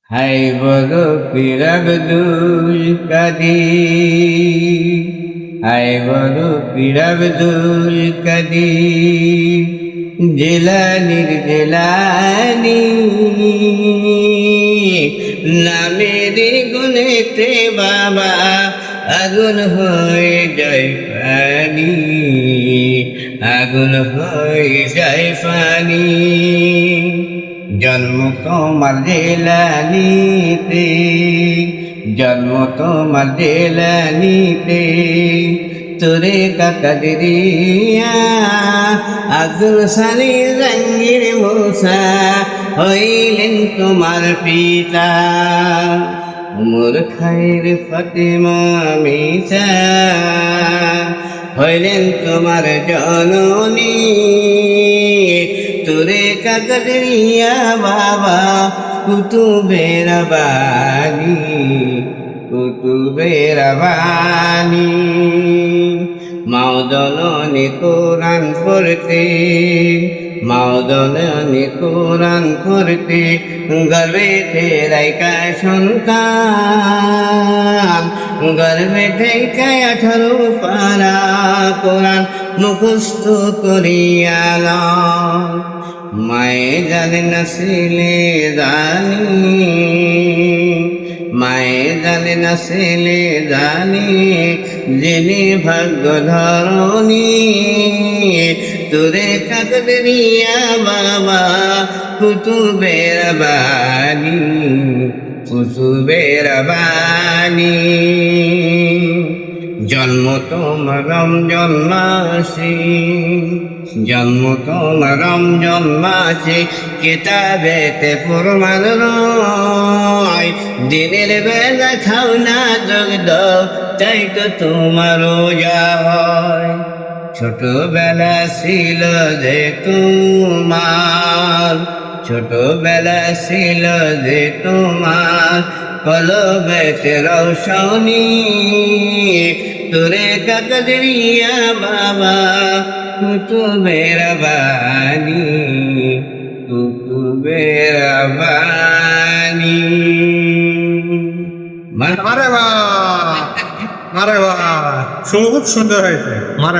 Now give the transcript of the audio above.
High বড় পীর Abdul Kadir, high বড় পীর আব্দুল কাদির, জিলানির জিলানি নামের গুণেতে বাবা আগুন হয়ে যায় পানি, আগুন হয়ে যায় পানি। জন্ম তোমার জেলানিতে, জন্ম তোমার জেলানিতে, তোরে কাকাদিয়া আব্দুল সানি রঙ্গির মুসা হইলেন তোমার পিতা। উমর খায়ের ফাতেমা মিসা হইলেন তোমার জননী। তোরে কাকরিয়া বাবা কুতুবের বাণী, কুতুবের বাণী। মাও জননী কোরআন পড়তে, মাও জননী কোরআন পড়তে, গর্বে রাইকা সন্তান, গর্বে থেকে 18 পারা কোরআন মুখস্থ করিয়াল। মায়ে জানে না ছেলে জানি, মায়ে জানে না ছেলে জানি, যিনি ভাগ্য ধরণী। তোরে কাকরিয়া বাবা কুতুবের বাণী, কুতুবের বাণী। জন্ম তোমার রমজান মাসে, জন্ম তোমার রমজান মাসে, কিতাবেতে প্রমাণ রয়। দিনের বেলা খাও না জগদ, তাই তো তোমার রোজা হয়। ছোটবেলা ছিল যে তোমার, ছোটবেলা ছিল যে তোমার, কলবেতে রৌশনী। তোরে কাকরিয়া বাবা কুতুবের বাণী, কুতুবের বাণী। মারে বাহ, মারে বাহ, খুব সুন্দর হয়েছে। মারে